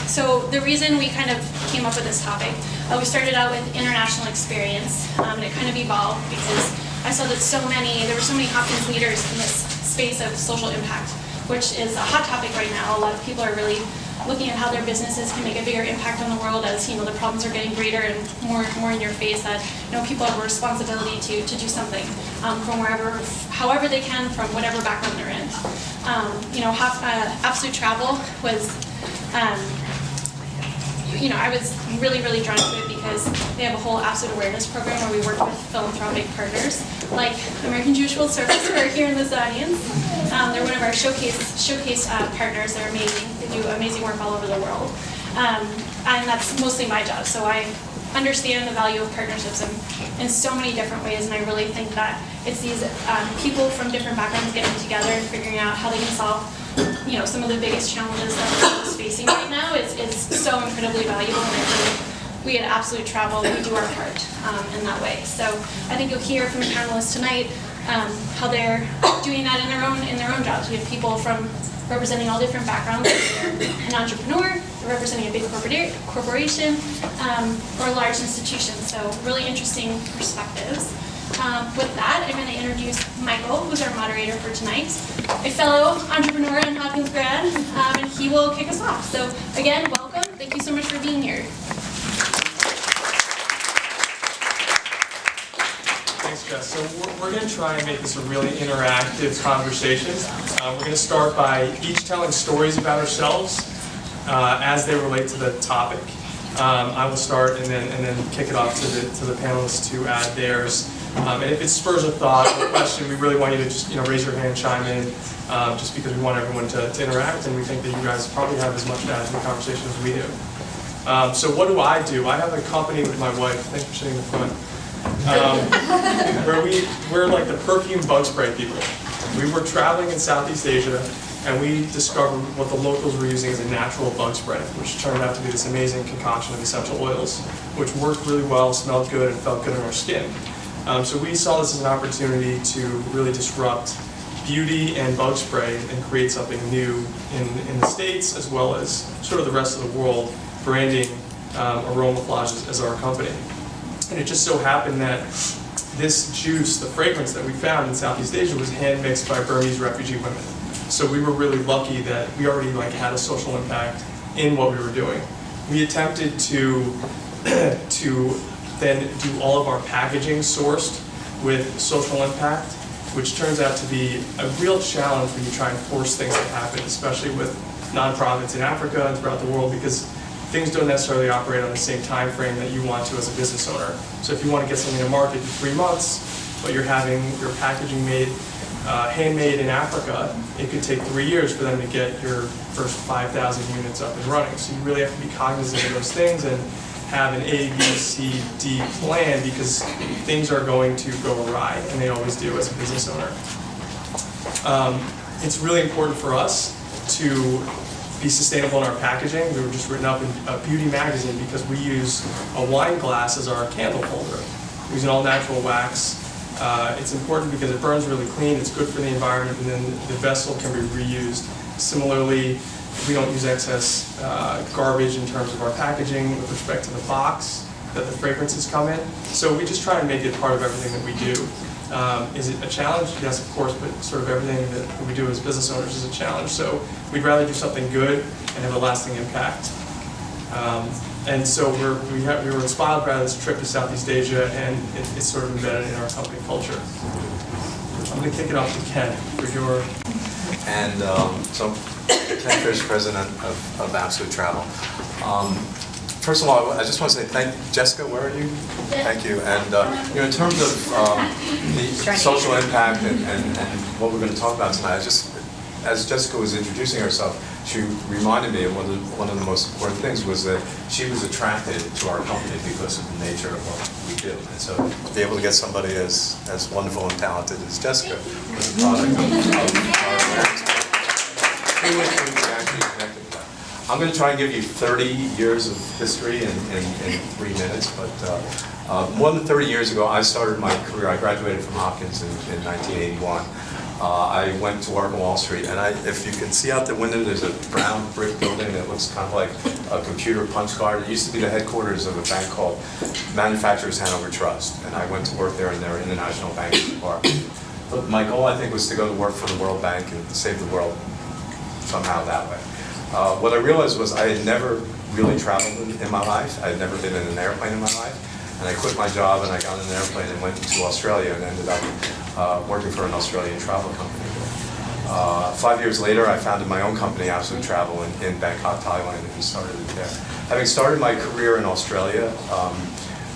So the reason we kind of came up with this topic, we started out with international experience, and it kind of evolved because I saw that there were so many Hopkins leaders in this space of social impact, which is a hot topic right now. A lot of people are really looking at how their businesses can make a bigger impact on the world as the problems are getting greater and more in your face, that people have a responsibility to do something from however they can, from whatever background they're in. Absolute Travel was I was really drawn to it because they have a whole Absolute Awareness program where we work with philanthropic partners like American Jewish World Service, who are here in this audience. They're one of our showcase partners. They're amazing. They do amazing work all over the world. And that's mostly my job. So I understand the value of partnerships in so many different ways, and I really think that it's these people from different backgrounds getting together and figuring out how they can solve some of the biggest challenges that the world is facing right now is so incredibly valuable, and I think we at Absolute Travel, we do our part in that way. So I think you'll hear from the panelists tonight how they're doing that in their own jobs. We have people from representing all different backgrounds. They're an entrepreneur, they're representing a big corporation, or a large institution. So really interesting perspectives. With that, I'm going to introduce Michael, who's our moderator for tonight, a fellow entrepreneur and Hopkins grad, and he will kick us off. So again, welcome. Thank you so much for being here. Thanks, Jess. So we're going to try and make this a really interactive conversation. We're going to start by each telling stories about ourselves as they relate to the topic. I will start and then kick it off to the panelists to add theirs. And if it spurs a thought or a question, we really want you to just raise your hand, chime in, just because we want everyone to interact, and we think that you guys probably have as much to add to the conversation as we do. So what do? I have a company with my wife. Thanks for sitting in the front. Where we're like the perfume bug spray people. We were traveling in Southeast Asia, and we discovered what the locals were using as a natural bug spray, which turned out to be this amazing concoction of essential oils, which worked really well, smelled good, and felt good on our skin. So we saw this as an opportunity to really disrupt beauty and bug spray and create something new in the States, as well as sort of the rest of the world, branding Aromaflage as our company. And it just so happened that this juice, the fragrance that we found in Southeast Asia, was hand-mixed by Burmese refugee women. So we were really lucky that we already had a social impact in what we were doing. We attempted to then do all of our packaging sourced with social impact, which turns out to be a real challenge when you try and force things to happen, especially with nonprofits in Africa and throughout the world, because things don't necessarily operate on the same time frame that you want to as a business owner. So if you want to get something to market in 3 months, but you're having your packaging made handmade in Africa, it could take 3 years for them to get your first 5,000 units up and running. So you really have to be cognizant of those things and have an A, B, C, D plan, because things are going to go awry, and they always do as a business owner. It's really important for us to be sustainable in our packaging. We were just written up in a beauty magazine because we use a wine glass as our candle holder. We use an all-natural wax. It's important because it burns really clean, it's good for the environment, and then the vessel can be reused. Similarly, we don't use excess garbage in terms of our packaging with respect to the box that the fragrances come in. So we just try and make it part of everything that we do. Is it a challenge? Yes, of course, but sort of everything that we do as business owners is a challenge. So we'd rather do something good and have a lasting impact. And so we were inspired by this trip to Southeast Asia, and it's sort of embedded in our company culture. I'm going to kick it off to Ken for your... And so Ken Fish, president of Absolute Travel. First of all, I just want to say thank Jessica. Where are you? Thank you. And in terms of the social impact and what we're going to talk about tonight, as Jessica was introducing herself, she reminded me of one of the most important things was that she was attracted to our company because of the nature of what we do. And so to be able to get somebody as wonderful and talented as Jessica was a product of our experience. We actually connected with that. I'm going to try and give you 30 years of history in 3 minutes, but more than 30 years ago, I started my career. I graduated from Hopkins in 1981. I went to work on Wall Street, and if you can see out the window, there's a brown brick building that looks kind of like a computer punch card. It used to be the headquarters of a bank called Manufacturers Hanover Trust, and I went to work there in their international banking department. But my goal, I think, was to go to work for the World Bank and save the world somehow that way. What I realized was I had never really traveled in my life. I had never been in an airplane in my life. And I quit my job and I got in an airplane and went to Australia and ended up working for an Australian travel company. 5 years later, I founded my own company, Absolute Travel, in Bangkok, Thailand, and started it there. Having started my career in Australia,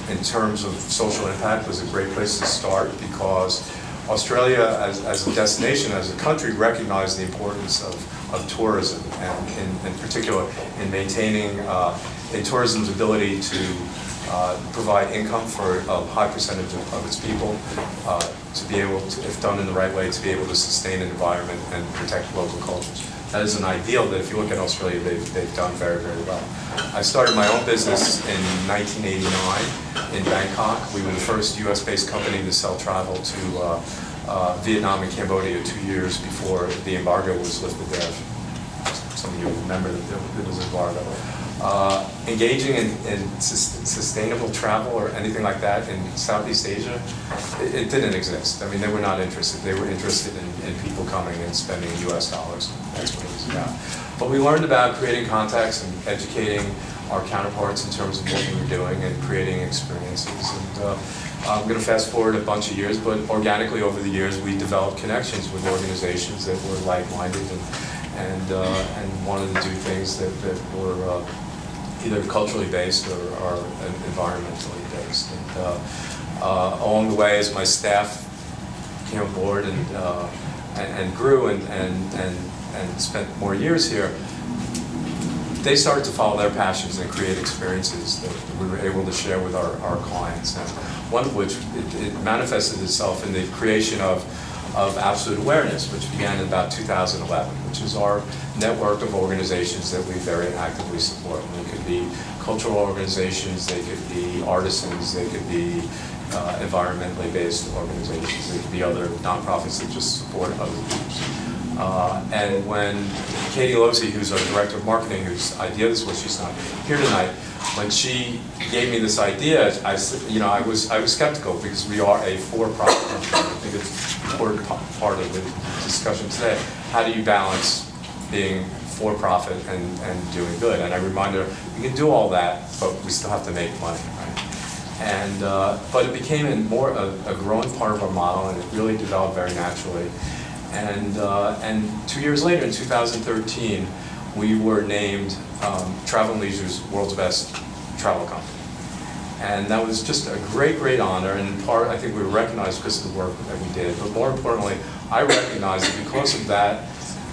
in terms of social impact, was a great place to start because Australia, as a destination, as a country, recognized the importance of tourism, and in particular in maintaining in tourism's ability to provide income for a high percentage of its people, to be able to, if done in the right way, to be able to sustain an environment and protect local cultures. That is an ideal that if you look at Australia, they've done very, very well. I started my own business in 1989 in Bangkok. We were the first US-based company to sell travel to Vietnam and Cambodia 2 years before the embargo was lifted there. Some of you remember that there was an embargo. Engaging in sustainable travel or anything like that in Southeast Asia, it didn't exist. I mean, they were not interested. They were interested in people coming and spending US dollars. That's what it was about. But we learned about creating contacts and educating our counterparts in terms of what we were doing and creating experiences. And I'm going to fast forward a bunch of years, but organically over the years, we developed connections with organizations that were like-minded and wanted to do things that were either culturally based or environmentally based. And along the way, as my staff came aboard and grew and spent more years here, they started to follow their passions and create experiences that we were able to share with our clients. And one of which, it manifested itself in the creation of Absolute Awareness, which began in about 2011, which is our network of organizations that we very actively support. And they could be cultural organizations, they could be artisans, they could be environmentally based organizations, they could be other nonprofits that just support other groups. And when Katie Losey, who's our director of marketing, whose idea this was, she's not here tonight, when she gave me this idea, I was skeptical because we are a for-profit company. I think it's an important part of the discussion today. How do you balance being for-profit and doing good? And I reminded her, we can do all that, but we still have to make money, right? And but it became a growing part of our model, and it really developed very naturally. And 2 years later, in 2013, we were named Travel & Leisure's World's Best Travel Company. And that was just a great, great honor, and in part, I think we were recognized because of the work that we did. But more importantly, I recognized that because of that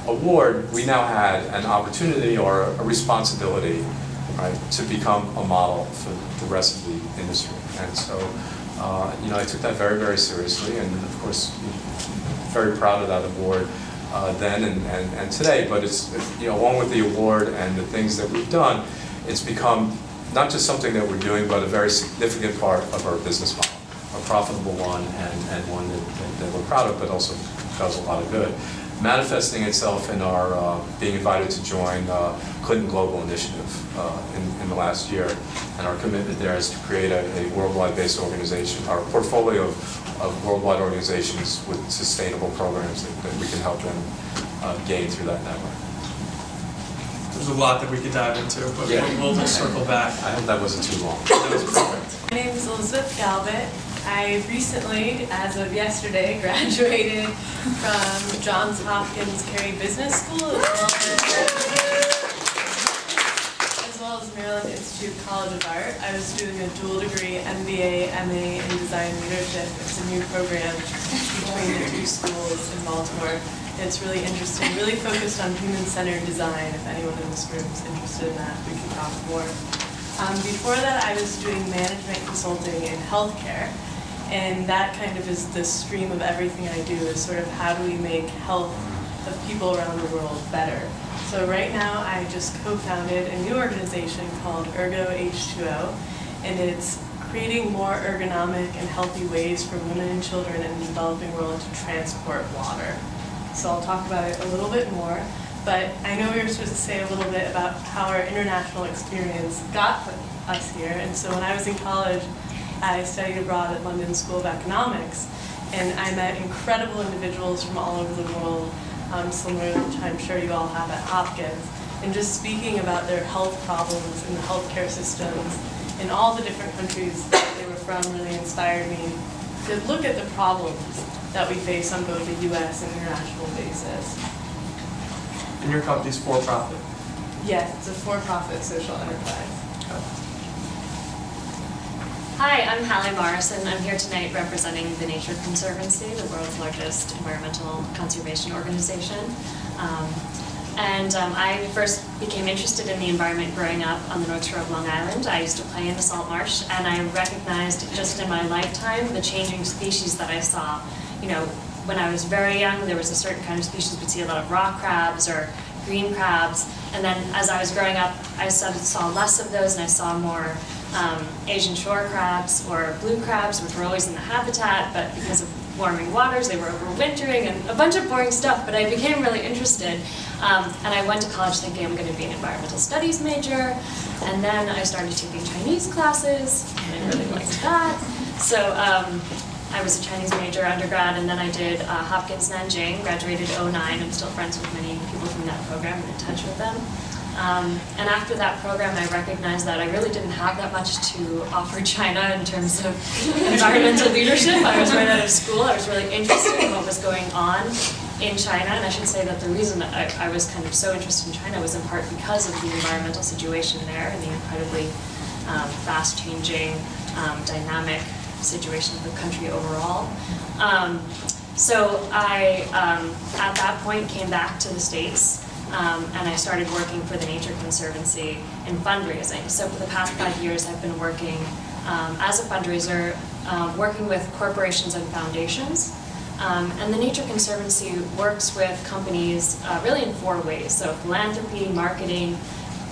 award, we now had an opportunity or a responsibility, right, to become a model for the rest of the industry. And so, I took that very, very seriously, and of course, very proud of that award then and today. But it's, along with the award and the things that we've done, it's become not just something that we're doing, but a very significant part of our business model, a profitable one and one that we're proud of, but also does a lot of good. Manifesting itself in our being invited to join Clinton Global Initiative in the last year. And our commitment there is to create a worldwide based organization, our portfolio of worldwide organizations with sustainable programs that we can help them gain through that network. There's a lot that we could dive into, but we'll just circle back. I hope that wasn't too long. That was perfect. My name is Elizabeth Galbut. I recently, as of yesterday, graduated from Johns Hopkins Carey Business School as well as Maryland Institute College of Art. I was doing a dual degree MBA, MA in Design Leadership. It's a new program between the two schools in Baltimore. It's really interesting, really focused on human-centered design. If anyone in this room is interested in that, we can talk more. Before that, I was doing management consulting in healthcare, and that kind of is the stream of everything I do, is sort of how do we make health of people around the world better. So right now, I just co-founded a new organization called Ergo.H2O, and it's creating more ergonomic and healthy ways for women and children in the developing world to transport water. so I'll talk about it a little bit more. But I know we were supposed to say a little bit about how our international experience got us here. And so when I was in college, I studied abroad at London School of Economics, and I met incredible individuals from all over the world, similar to I'm sure you all have at Hopkins, and just speaking about their health problems and the healthcare systems in all the different countries that they were from really inspired me to look at the problems that we face on both a U.S. and international basis. And your company's for-profit? Yes, it's a for-profit social enterprise. Hi, I'm Hallie Morrison. I'm here tonight representing the Nature Conservancy, the world's largest environmental conservation organization. I first became interested in the environment growing up on the North Shore of Long Island. I used to play in the salt marsh, and I recognized just in my lifetime the changing species that I saw. You know, when I was very young, there was a certain kind of species we'd see a lot of rock crabs or green crabs, and then as I was growing up, I saw less of those, and I saw more Asian shore crabs or blue crabs, which were always in the habitat, but because of warming waters, they were overwintering, and a bunch of boring stuff, but I became really interested. And I went to college thinking I'm going to be an environmental studies major, and then I started taking Chinese classes, and I really liked that. So I was a Chinese major undergrad, and then I did Hopkins Nanjing, graduated '09. I'm still friends with many people from that program and in touch with them. And after that program, I recognized that I really didn't have that much to offer China in terms of environmental leadership. I was right out of school. I was really interested in what was going on in China, and I should say that the reason that I was kind of so interested in China was in part because of the environmental situation there and the incredibly fast-changing, dynamic situation of the country overall. So I, at that point, came back to the States. And I started working for the Nature Conservancy in fundraising. So for the past 5 years, I've been working as a fundraiser, working with corporations and foundations. And the Nature Conservancy works with companies really in 4 ways. So philanthropy, marketing,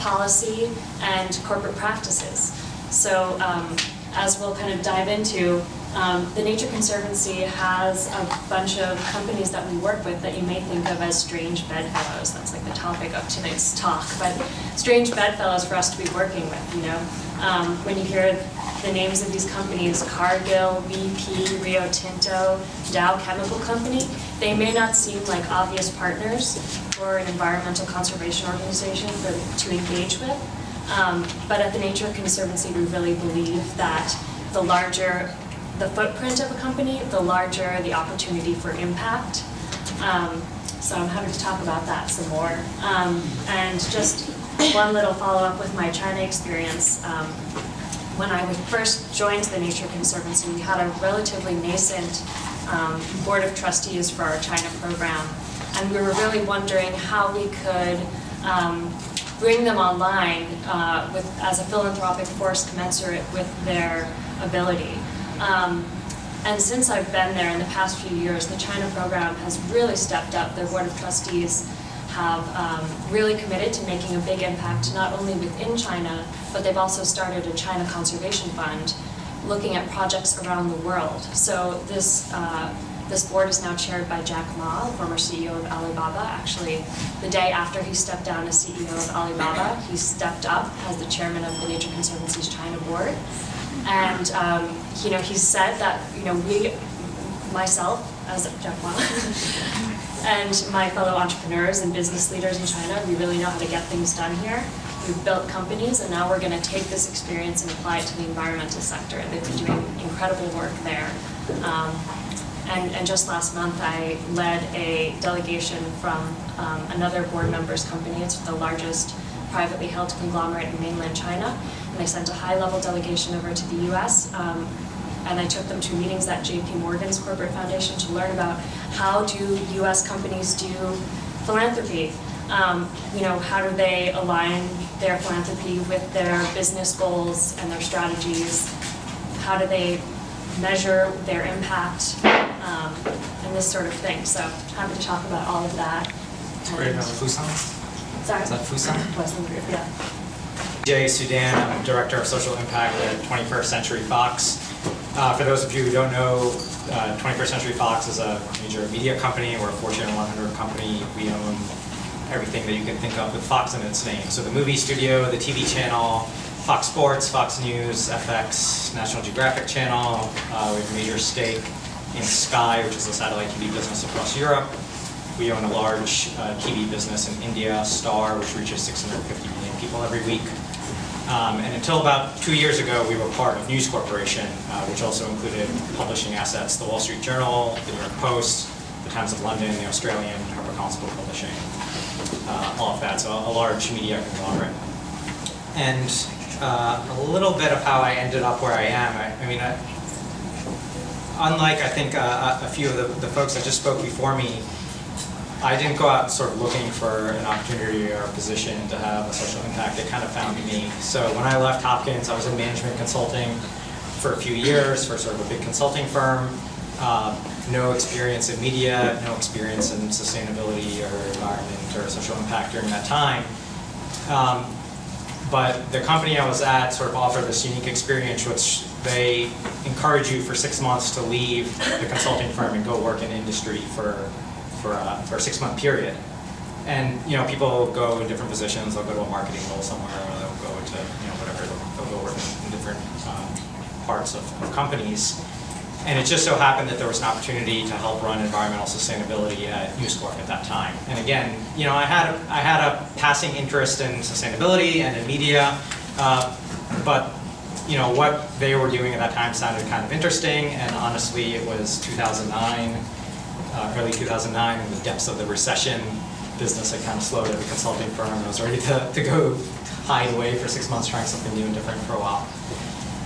policy, and corporate practices. So as we'll kind of dive into, the Nature Conservancy has a bunch of companies that we work with that you may think of as strange bedfellows. That's like the topic of tonight's talk, but strange bedfellows for us to be working with, you know. When you hear the names of these companies, Cargill, BP, Rio Tinto, Dow Chemical Company, they may not seem like obvious partners for an environmental conservation organization to engage with. But at the Nature Conservancy, we really believe that the larger the footprint of a company, the larger the opportunity for impact. So I'm happy to talk about that some more. And just one little follow-up with my China experience. When I first joined the Nature Conservancy, we had a relatively nascent board of trustees for our China program. And we were really wondering how we could bring them online as a philanthropic force commensurate with their ability. And since I've been there in the past few years, the China program has really stepped up. Their board of trustees have really committed to making a big impact, not only within China, but they've also started a China Conservation Fund looking at projects around the world. So this board is now chaired by Jack Ma, former CEO of Alibaba. Actually, the day after he stepped down as CEO of Alibaba, he stepped up as the chairman of the Nature Conservancy's China board. And you know, he said that, you know, myself as Jack Ma, and my fellow entrepreneurs and business leaders in China, we really know how to get things done here. We've built companies, and now we're going to take this experience and apply it to the environmental sector. And they've been doing incredible work there. And just last month, I led a delegation from another board member's company. It's the largest privately held conglomerate in mainland China. And I sent a high-level delegation over to the US, and I took them to meetings at JP Morgan's corporate foundation to learn about how do US companies do philanthropy. You know, how do they align their philanthropy with their business goals and their strategies? How do they measure their impact, and this sort of thing. So happy to talk about all of that. Great. Fusan? Sorry? Is that Fusan? Westland Group, yeah. Vijay Sudan, I'm Director of Social Impact at 21st Century Fox. For those of you who don't know, 21st Century Fox is a major media company. We're a Fortune 100 company. We own everything that you can think of with Fox in its name. So the movie studio, the TV channel, Fox Sports, Fox News, FX, National Geographic Channel. We have a major stake in Sky, which is a satellite TV business across Europe. We own a large TV business in India, Star, which reaches 650 million people every week. And until about 2 years ago, we were part of News Corporation, which also included publishing assets, the Wall Street Journal, the New York Post, the Times of London, the Australian, HarperCollins Book Publishing, all of that, so a large media conglomerate. And a little bit of how I ended up where I am. I mean, unlike, I think, a few of the folks that just spoke before me, I didn't go out sort of looking for an opportunity or a position to have a social impact. It kind of found me. So when I left Hopkins, I was in management consulting for a few years for sort of a big consulting firm. No experience in media, no experience in sustainability or environment or social impact during that time. But the company I was at sort of offered this unique experience, which they encourage you for 6 months to leave the consulting firm and go work in industry for a 6-month period. And people go in different positions. They'll go to a marketing role somewhere, or they'll go to whatever. They'll go work in different parts of companies. And it just so happened that there was an opportunity to help run environmental sustainability at News Corp at that time. And again, I had a passing interest in sustainability and in media, but what they were doing at that time sounded kind of interesting. And honestly, it was 2009, early 2009, in the depths of the recession. Business had kind of slowed at the consulting firm. I was ready to go hide away for 6 months, trying something new and different for a while.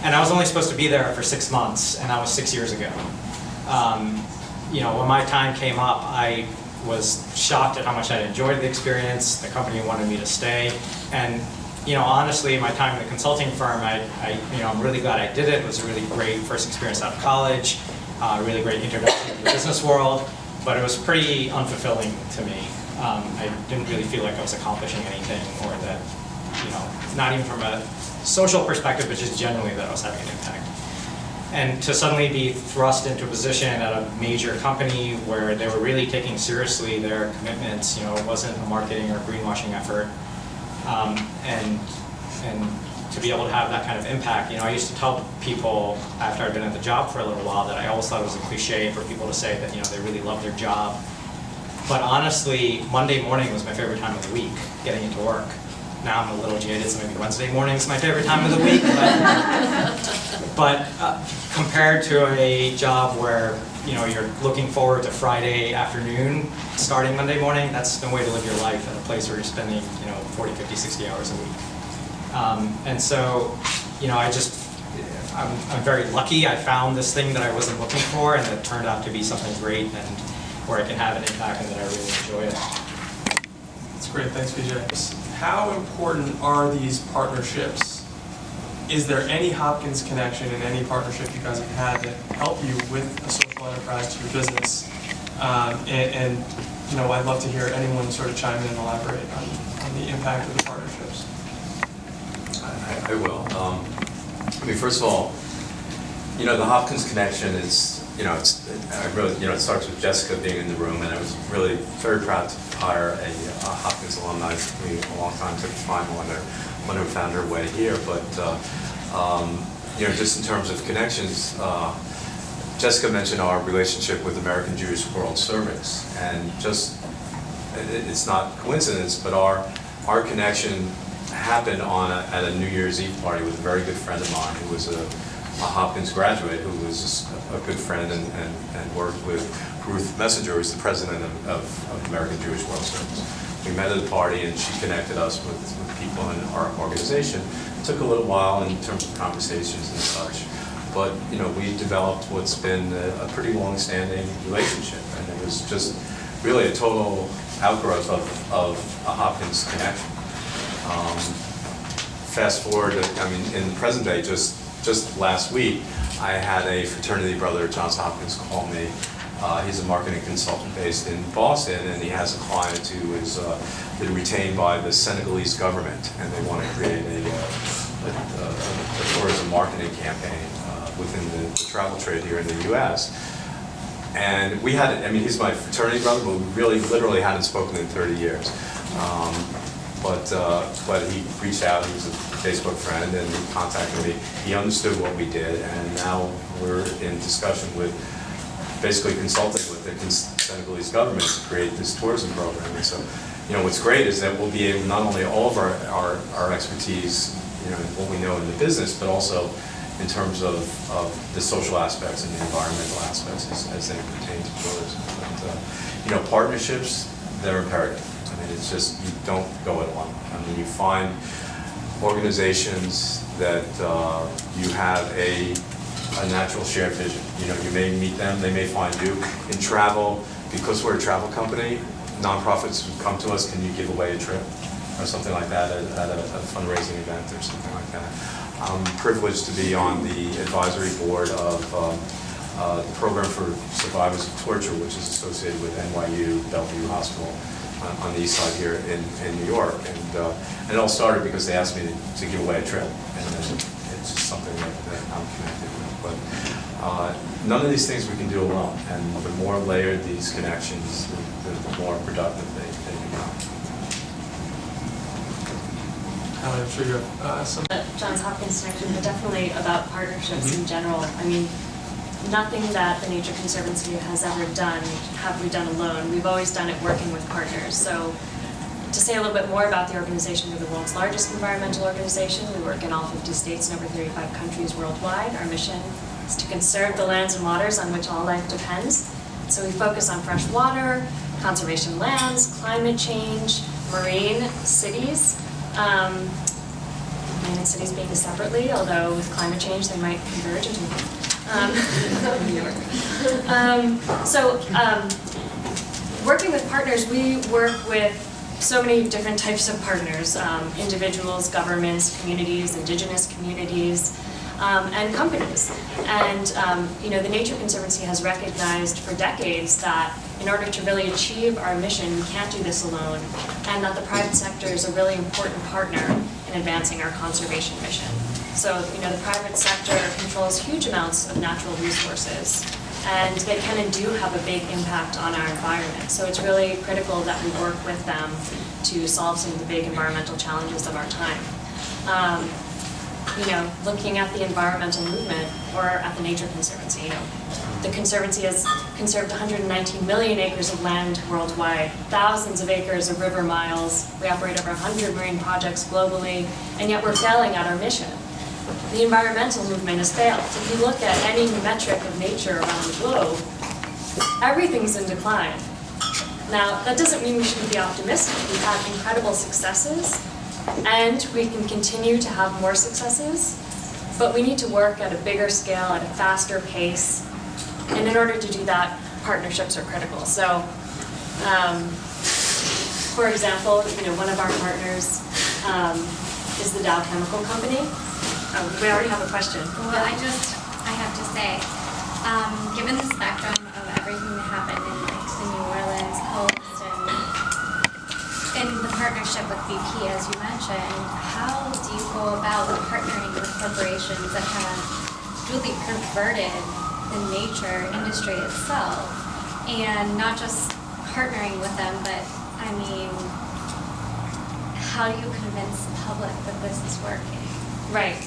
And I was only supposed to be there for 6 months, and that was 6 years ago. When my time came up, I was shocked at how much I'd enjoyed the experience. The company wanted me to stay. And honestly, my time in the consulting firm, I'm really glad I did it. It was a really great first experience out of college, really great introduction to the business world, but it was pretty unfulfilling to me. I didn't really feel like I was accomplishing anything, or that, not even from a social perspective, but just generally that I was having an impact. And to suddenly be thrust into a position at a major company where they were really taking seriously their commitments, it wasn't a marketing or greenwashing effort, and to be able to have that kind of impact. I used to tell people after I'd been at the job for a little while that I always thought it was a cliche for people to say that they really love their job. But honestly, Monday morning was my favorite time of the week, getting into work. Now I'm a little jaded, so maybe Wednesday morning is my favorite time of the week. But compared to a job where you're looking forward to Friday afternoon, starting Monday morning, that's no way to live your life at a place where you're spending 40, 50, 60 hours a week. And so I'm very lucky. I found this thing that I wasn't looking for, and it turned out to be something great, and where I can have an impact and that I really enjoy it. That's great, thanks Vijay. How important are these partnerships? Is there any Hopkins connection in any partnership you guys have had that help you with a social enterprise to your business? And I'd love to hear anyone sort of chime in and elaborate on the impact of the partnerships. I will. First of all, the Hopkins connection is, it starts with Jessica being in the room, and I was really very proud to hire a Hopkins alumni. It took me a long time to find one who found her way here. But just in terms of connections, Jessica mentioned our relationship with American Jewish World Service, and it's not coincidence, but our connection happened at a New Year's Eve party with a very good friend of mine who was a Hopkins graduate, who was just a good friend and worked with Ruth Messenger, who's the president of American Jewish World Service. We met at a party, and she connected us with people in our organization. It took a little while in terms of conversations and such, but we developed what's been a pretty long-standing relationship, and it was just really a total outgrowth of a Hopkins connection. Fast forward, in the present day, just last week, I had a fraternity brother at Johns Hopkins call me. He's a marketing consultant based in Boston, and he has a client who is been retained by the Senegalese government, and they want to create a tourism marketing campaign within the travel trade here in the U.S. And we had, I mean, he's my fraternity brother, but we really literally hadn't spoken in 30 years. But he reached out, he was a Facebook friend, and he contacted me. He understood what we did, and now we're in discussion with, basically consulting with the Senegalese government to create this tourism program. And so, you know, what's great is that we'll be able, not only all of our expertise, you know, what we know in the business, but also in terms of the social aspects and the environmental aspects as they pertain to tourism. But, you know, partnerships, they're imperative. I mean, it's just, you don't go it alone. I mean, you find organizations that you have a natural shared vision. You know, you may meet them, they may find you. In travel, because we're a travel company, nonprofits would come to us, can you give away a trip? Or something like that at a fundraising event or something like that. I'm privileged to be on the advisory board of the Program for Survivors of Torture, which is associated with NYU Bellevue Hospital on the east side here in New York. And it all started because they asked me to give away a trip. And it's just something that I'm connected with. But none of these things we can do alone. And the more layered these connections, the more productive they become. I'm sure you have some. Johns Hopkins connection, but definitely about partnerships in general. I mean, nothing that the Nature Conservancy has ever done have we done alone. We've always done it working with partners. So to say a little bit more about the organization, we're the world's largest environmental organization. We work in all 50 states and over 35 countries worldwide. Our mission is to conserve the lands and waters on which all life depends. So we focus on fresh water, conservation lands, climate change, marine, cities. Land and cities being separately, although with climate change they might converge into working with partners, we work with so many different types of partners, individuals, governments, communities, indigenous communities, and companies. And you know, the Nature Conservancy has recognized for decades that in order to really achieve our mission, we can't do this alone, and that the private sector is a really important partner in advancing our conservation mission. So, you know, the private sector controls huge amounts of natural resources, and they kind of do have a big impact on our environment. So it's really critical that we work with them to solve some of the big environmental challenges of our time. You know, looking at the environmental movement, or at the Nature Conservancy, you know, the Conservancy has conserved 119 million acres of land worldwide, thousands of acres of river miles. We operate over 100 marine projects globally, and yet we're failing at our mission. The environmental movement has failed. If you look at any metric of nature around the globe, everything's in decline. Now, that doesn't mean we shouldn't be optimistic. We've had incredible successes, and we can continue to have more successes, but we need to work at a bigger scale, at a faster pace, and in order to do that, partnerships are critical. So, for example, you know, one of our partners is the Dow Chemical Company. We already have a question. Well, I have to say, given the spectrum of everything that happened in like the New Orleans coast and the partnership with BP, as you mentioned, how do you go about partnering with corporations that have really perverted the nature industry itself, and not just partnering with them, but I mean, how do you convince the public that this is working? Right.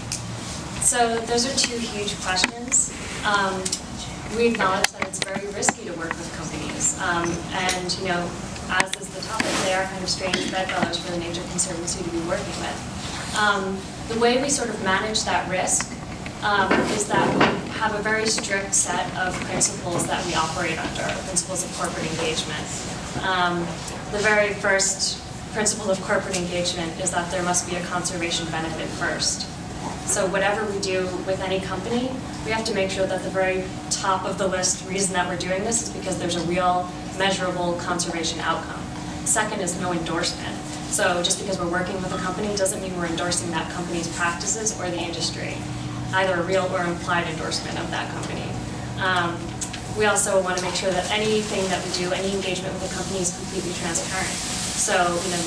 So those are two huge questions. We acknowledge that it's very risky to work with companies. And, you know, as is the topic, they are kind of strange bedfellows for the Nature Conservancy to be working with. The way we sort of manage that risk is that we have a very strict set of principles that we operate under, principles of corporate engagement. The very first principle of corporate engagement is that there must be a conservation benefit first. So whatever we do with any company, we have to make sure that the very top of the list reason that we're doing this is because there's a real measurable conservation outcome. Second is no endorsement. So just because we're working with a company doesn't mean we're endorsing that company's practices or the industry, either a real or implied endorsement of that company. We also want to make sure that anything that we do, any engagement with the company is completely transparent. So,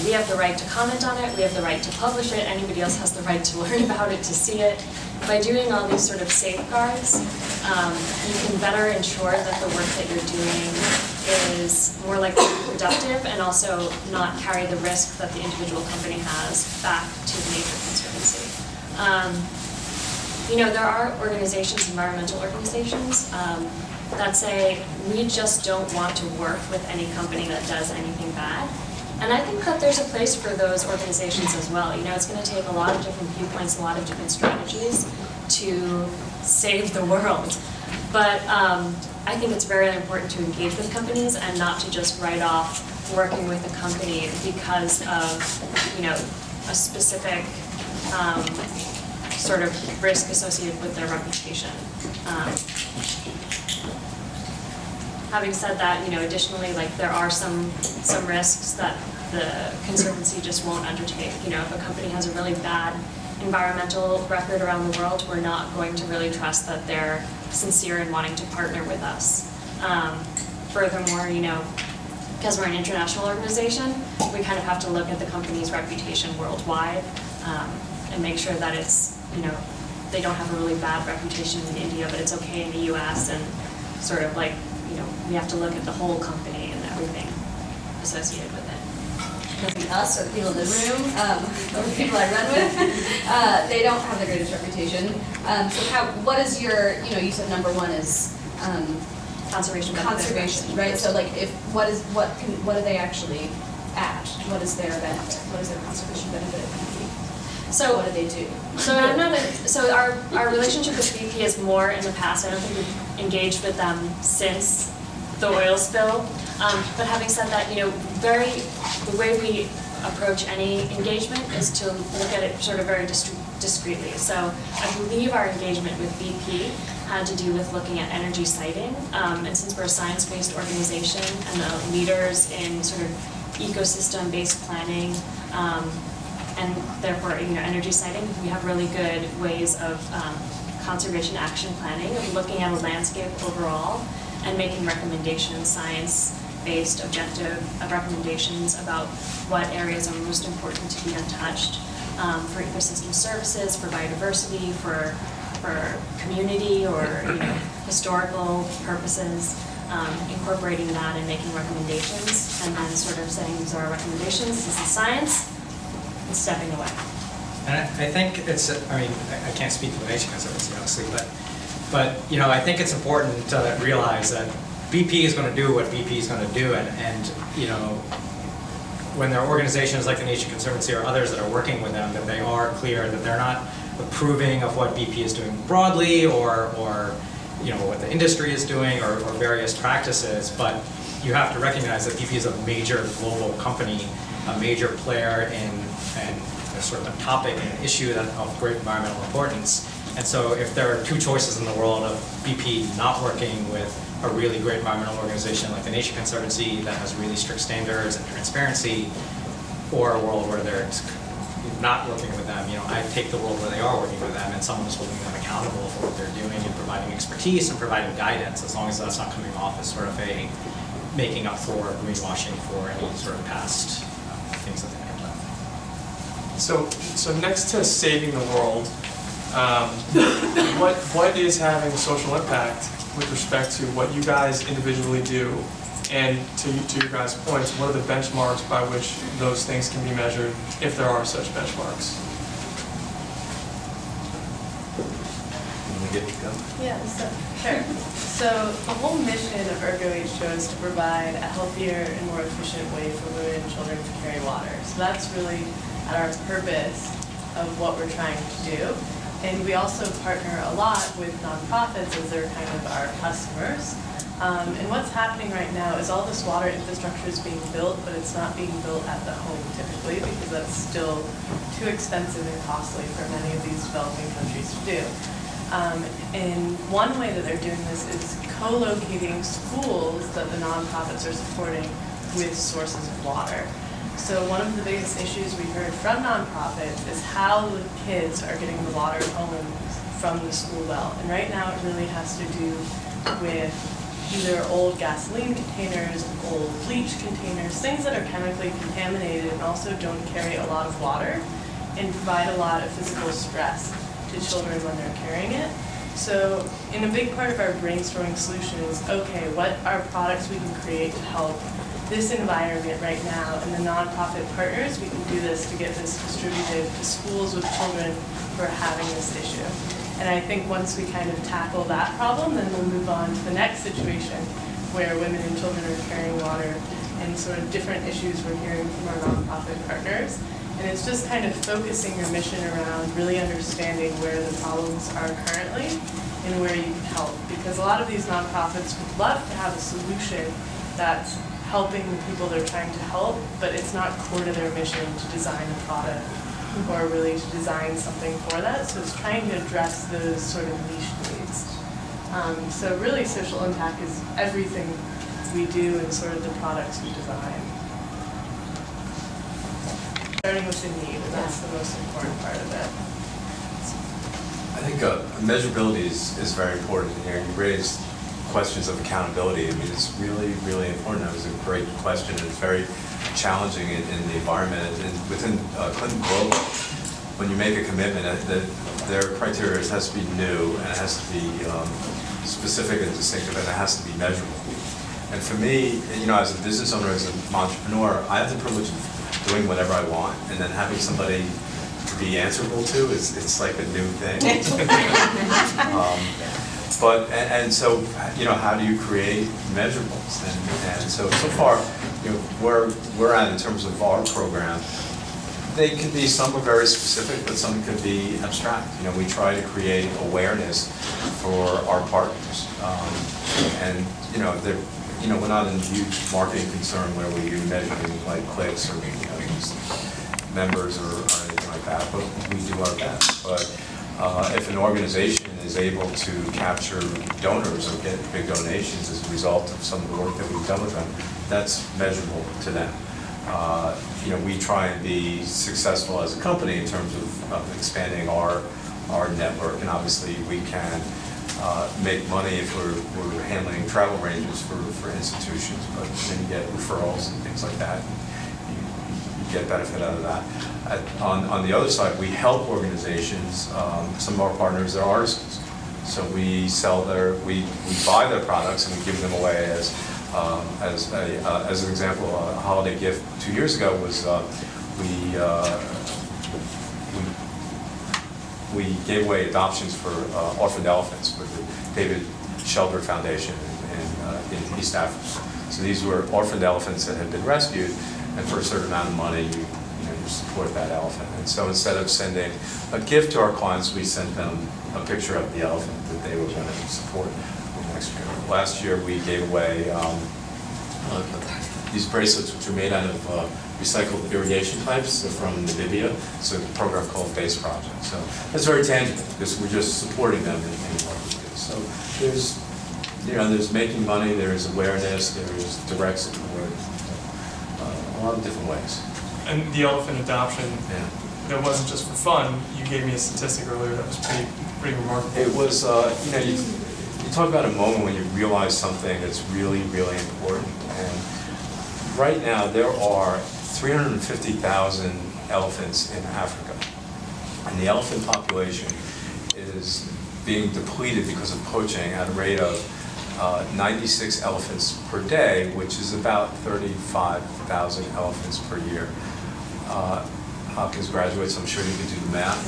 we have the right to comment on it, we have the right to publish it, anybody else has the right to learn about it, to see it. By doing all these sort of safeguards, you can better ensure that the work that you're doing is more likely to be productive and also not carry the risk that the individual company has back to the Nature Conservancy. There are organizations, environmental organizations, that say, we just don't want to work with any company that does anything bad. And I think that there's a place for those organizations as well. It's going to take a lot of different viewpoints, a lot of different strategies to save the world. But I think it's very important to engage with companies and not to just write off working with a company because of, a specific sort of risk associated with their reputation. Having said that, additionally, there are some risks that the Conservancy just won't undertake. If a company has a really bad environmental record around the world, we're not going to really trust that they're sincere in wanting to partner with us. Furthermore, because we're an international organization, we kind of have to look at the company's reputation worldwide and make sure that it's, they don't have a really bad reputation in India, but it's okay in the US, and sort of we have to look at the whole company and everything associated with it. Us or the people in the room, or the people I run with, they don't have the greatest reputation. So what is your, you said number one is Conservation. right? So what do they actually add? What is their benefit? What is their conservation benefit at BP? So what do they do? So our relationship with BP is more in the past. I don't think we've engaged with them since the oil spill. But having said that, the way we approach any engagement is to look at it sort of very discreetly. So I believe our engagement with BP had to do with looking at energy siting. And since we're a science-based organization and the leaders in sort of ecosystem-based planning, and therefore, energy siting, we have really good ways of conservation action planning, of looking at a landscape overall and making recommendations, science-based, objective recommendations about what areas are most important to be untouched for ecosystem services, for biodiversity, for community or historical purposes, incorporating that and making recommendations, and then sort of saying these are our recommendations, this is science, and stepping away. And I think it's, I can't speak for the Nature Conservancy, obviously, but I think it's important to realize that BP is going to do what BP is going to do, and when there are organizations like the Nature Conservancy or others that are working with them, that they are clear that they're not approving of what BP is doing broadly or what the industry is doing or various practices, but you have to recognize that BP is a major global company, a major player in sort of a topic and an issue of great environmental importance. And so if there are two choices in the world of BP not working with a really great environmental organization like the Nature Conservancy that has really strict standards and transparency, or a world where they're not working with them, I take the world where they are working with them and someone is holding them accountable for what they're doing and providing expertise and providing guidance, as long as that's not coming off as sort of a making up for greenwashing for any sort of past things that they have done. So next to saving the world, what is having a social impact with respect to what you guys individually do? And to your guys' points, what are the benchmarks by which those things can be measured, if there are such benchmarks? Yeah, sure. So the whole mission of NGOs is to provide a healthier and more efficient way for women and children to carry water. So that's really at our purpose of what we're trying to do. And we also partner a lot with nonprofits as they're kind of our customers. And what's happening right now is all this water infrastructure is being built, but it's not being built at the home typically because that's still too expensive and costly for many of these developing countries to do. And one way that they're doing this is co-locating schools that the nonprofits are supporting with sources of water. So one of the biggest issues we heard from nonprofits is how the kids are getting the water home from the school well. And right now it really has to do with either old gasoline containers, old bleach containers, things that are chemically contaminated and also don't carry a lot of water and provide a lot of physical stress to children when they're carrying it. So, in a big part of our brainstorming solution is, okay, what are products we can create to help this environment right now, and the nonprofit partners, we can do this to get this distributed to schools with children who are having this issue. And I think once we kind of tackle that problem, then we'll move on to the next situation where women and children are carrying water and sort of different issues we're hearing from our nonprofit partners. And it's just kind of focusing your mission around really understanding where the problems are currently and where you can help. Because a lot of these nonprofits would love to have a solution that's helping the people they're trying to help, but it's not core to their mission to design a product or really to design something for that. So it's trying to address those sort of niche needs. So really social impact is everything we do and sort of the products we design. Starting with the need, and that's the most important part of it. I think measurability is very important here. You raised questions of accountability. I mean, it's really, really important. That was a great question, and it's very challenging in the environment. And within Clinton Global, when you make a commitment, their criteria has to be new, and it has to be specific and distinctive, and it has to be measurable. And for me, you know, as a business owner, as an entrepreneur, I have the privilege of doing whatever I want, and then having somebody to be answerable to it's like a new thing. And so, you know, how do you create measurables? And so far, you know, where we're at in terms of our program, they can be, some are very specific, but some can be abstract. You know, we try to create awareness for our partners, and you know, we're not in a huge marketing concern where we do measuring like clicks or members or anything like that, but we do our best. But if an organization is able to capture donors or get big donations as a result of some of the work that we've done with them, that's measurable to them. You know, we try and be successful as a company in terms of expanding our network, and obviously we can make money if we're handling travel arrangements for institutions, but then you get referrals and things like that. You get benefit out of that. On the other side, we help organizations. Some of our partners are artisans, so we buy their products and we give them away as an example. A holiday gift 2 years ago was we gave away adoptions for orphaned elephants with the David Shelter Foundation in East Africa. So these were orphaned elephants that had been rescued, and for a certain amount of money, you support that elephant. And so instead of sending a gift to our clients, we sent them a picture of the elephant that they were going to support next year. Last year, we gave away these bracelets, which are made out of recycled irrigation pipes. They're from Namibia. It's a program called Base Project. So that's very tangible because we're just supporting them in what we do. So there's making money, there's awareness, there's direct support, a lot of different ways. And the elephant adoption, that wasn't just for fun. You gave me a statistic earlier that was pretty remarkable. It was, you talk about a moment when you realize something that's really, really important. And right now, there are 350,000 elephants in Africa. And the elephant population is being depleted because of poaching at a rate of 96 elephants per day, which is about 35,000 elephants per year. Hopkins graduates, I'm sure you can do the math.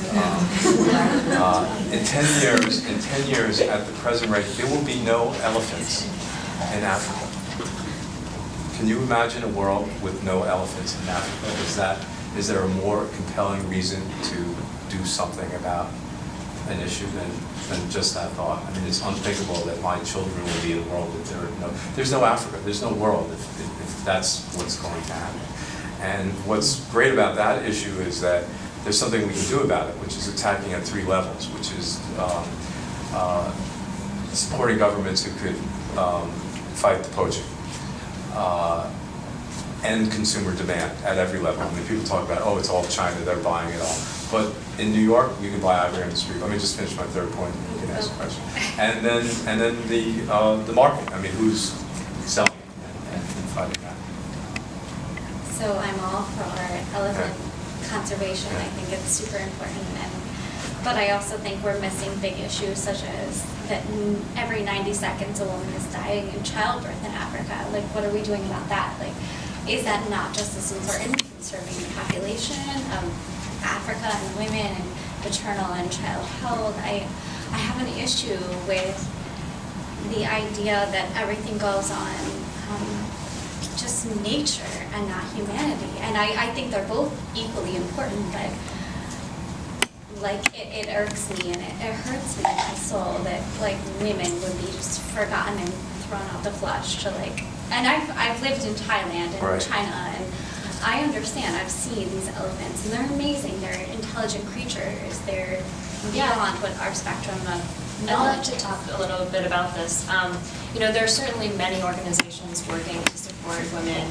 In 10 years, at the present rate, there will be no elephants in Africa. Can you imagine a world with no elephants in Africa? Is there a more compelling reason to do something about an issue than just that thought? I mean, it's unthinkable that my children will be in a world that there's no Africa, there's no world if that's what's going to happen. And what's great about that issue is that there's something we can do about it, which is attacking at 3 levels, which is supporting governments who could fight the poaching, and consumer demand at every level. I mean, people talk about, oh, it's all China, they're buying it all. But in New York, you can buy ivory on the street. Let me just finish my third point, and you can ask a question. And then the market. I mean, who's selling it and fighting that? So I'm all for elephant conservation. I think it's super important, but I also think we're missing big issues such as that every 90 seconds a woman is dying in childbirth in Africa. Like, what are we doing about that? Like, is that not just as important in serving the population of Africa and women and maternal and child health? I have an issue with the idea that everything goes on just nature and not humanity. And I think they're both equally important, but like it irks me and it hurts me in my soul that like women would be just forgotten and thrown out the flush to like, and I've lived in Thailand and Right. China, and I understand, I've seen these elephants and they're amazing, they're intelligent creatures, they're beyond what our spectrum of I'd love knowledge to is. talk a little bit about this. There are certainly many organizations working to support women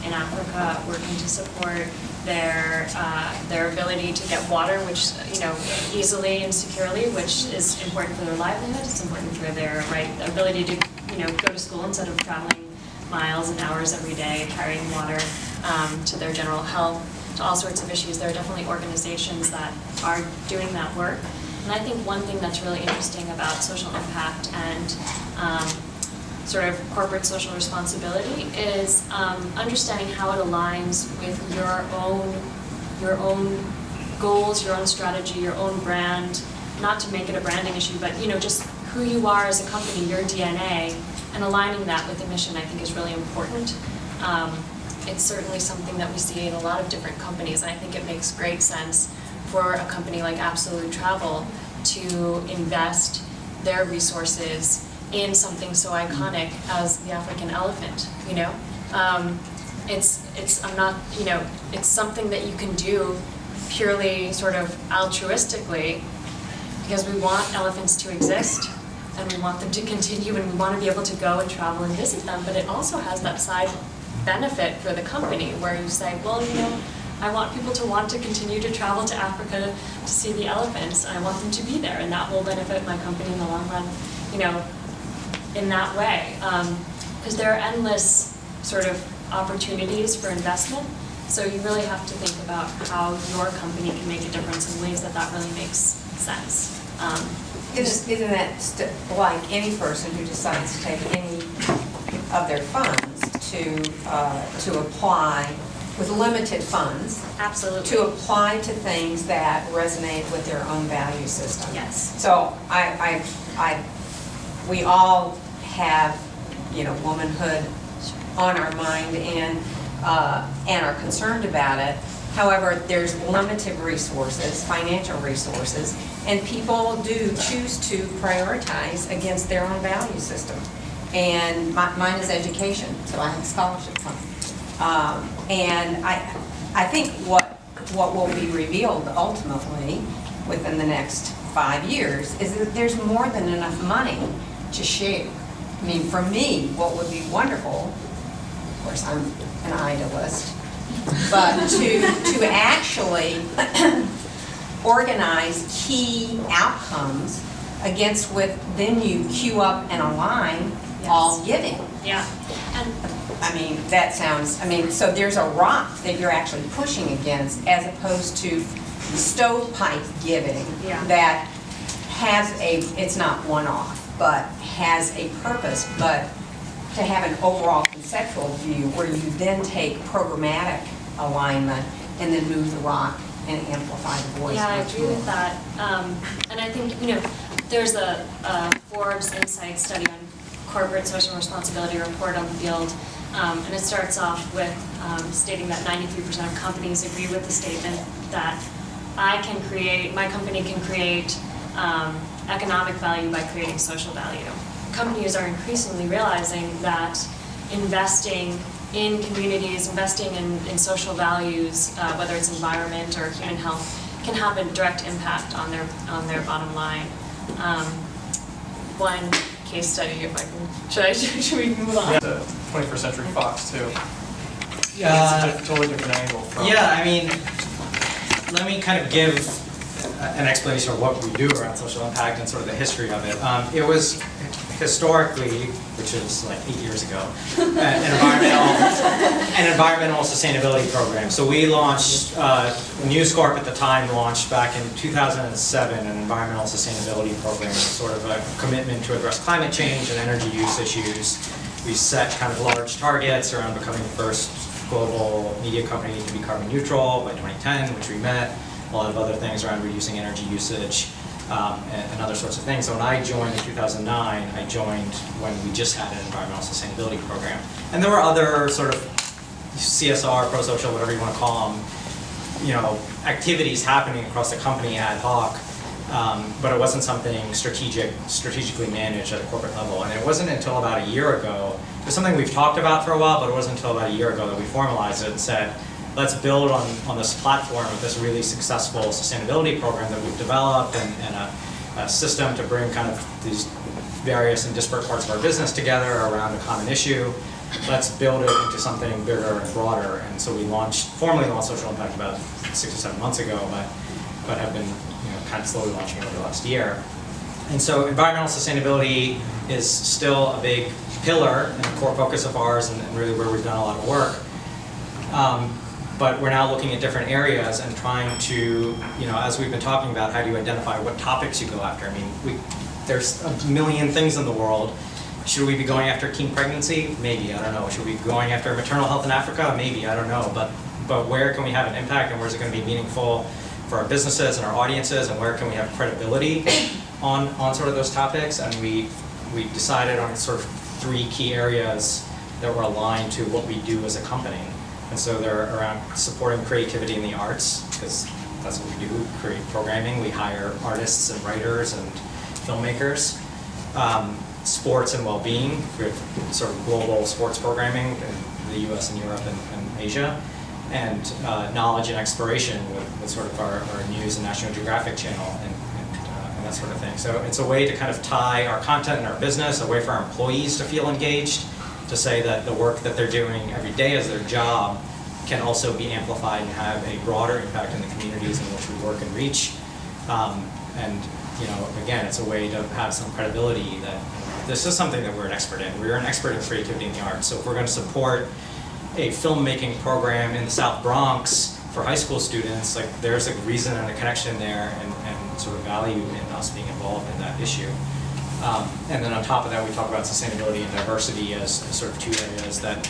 in Africa, working to support their ability to get water, which easily and securely, which is important for their livelihood. It's important for their ability to go to school instead of traveling miles and hours every day carrying water to their general health, to all sorts of issues. There are definitely organizations that are doing that work. And I think one thing that's really interesting about social impact and sort of corporate social responsibility is understanding how it aligns with your own goals, your own strategy, your own brand. Not to make it a branding issue, but just who you are as a company, your DNA, and aligning that with the mission, I think, is really important. It's certainly something that we see in a lot of different companies, and I think it makes great sense for a company like Absolute Travel to invest their resources in something so iconic as the African elephant. It's something that you can do purely sort of altruistically because we want elephants to exist and we want them to continue and we want to be able to go and travel and visit them, but it also has that side benefit for the company where you say, well, I want people to want to continue to travel to Africa to see the elephants, and I want them to be there, and that will benefit my company in the long run, in that way. Because there are endless sort of opportunities for investment, so you really have to think about how your company can make a difference in ways that really makes sense. Isn't that like any person who decides to take any of their funds to apply with limited funds? Absolutely. To apply to things that resonate with their own value system. Yes. So we all have, womanhood on our mind and are concerned about it. However, there's limited resources, financial resources, and people do choose to prioritize against their own value system. And mine is education, so I have a scholarship fund. And I think what will be revealed ultimately within the next 5 years is that there's more than enough money to share. I mean, for me, what would be wonderful, of course I'm an idealist, but to actually organize key outcomes against what then you queue up and align all giving. Yeah. And I mean, so there's a rock that you're actually pushing against as opposed to stovepipe giving that has it's not one-off, but has a purpose, but to have an overall conceptual view where you then take programmatic alignment and then move the rock and amplify the voice. yeah, I much agree with more. that. And I think, there's a Forbes Insight study on corporate social responsibility report on the field. And it starts off with stating that 93% of companies agree with the statement that my company can create economic value by creating social value. Companies are increasingly realizing that investing in communities, investing in social values, whether it's environment or human health, can have a direct impact on their bottom line. One case study, if I can, should we move on? The 21st Century Fox too. Yeah. It's a totally different angle from. Yeah, I mean, let me kind of give an explanation of what we do around social impact and sort of the history of it. It was historically, which is like 8 years ago, an environmental sustainability program. So we launched, News Corp at the time launched back in 2007 an environmental sustainability program, sort of a commitment to address climate change and energy use issues. We set kind of large targets around becoming the first global media company to be carbon neutral by 2010, which we met. A lot of other things around reducing energy usage and other sorts of things. So when I joined in 2009, I joined when we just had an environmental sustainability program. And there were other sort of CSR, pro-social, whatever you want to call them, activities happening across the company ad hoc, but it wasn't something strategically managed at a corporate level. And it wasn't until about a year ago, it was something we've talked about for a while, but it wasn't until about a year ago that we formalized it and said, let's build on this platform with this really successful sustainability program that we've developed and a system to bring kind of these various and disparate parts of our business together around a common issue. Let's build it into something bigger and broader. And so we formally launched Social Impact about 6 or 7 months ago, but have been kind of slowly launching it over the last year. And so environmental sustainability is still a big pillar and a core focus of ours and really where we've done a lot of work. But we're now looking at different areas and trying to, as we've been talking about, how do you identify what topics you go after? I mean, there's a million things in the world. Should we be going after teen pregnancy? Maybe, I don't know. Should we be going after maternal health in Africa? Maybe, I don't know. But where can we have an impact and where is it going to be meaningful for our businesses and our audiences, and where can we have credibility on sort of those topics? And we decided on sort of 3 key areas that were aligned to what we do as a company. And so they're around supporting creativity in the arts, because that's what we do, create programming. We hire artists and writers and filmmakers. Sports and well-being, we have sort of global sports programming in the US and Europe and Asia. And knowledge and exploration with sort of our news and National Geographic channel and that sort of thing. So it's a way to kind of tie our content and our business, a way for our employees to feel engaged, to say that the work that they're doing every day as their job can also be amplified and have a broader impact in the communities in which we work and reach. And again, it's a way to have some credibility that this is something that we're an expert in. We're an expert in creativity in the arts. So if we're going to support a filmmaking program in the South Bronx for high school students, like there's a reason and a connection there and sort of value in us being involved in that issue. And then on top of that, we talk about sustainability and diversity as sort of 2 areas that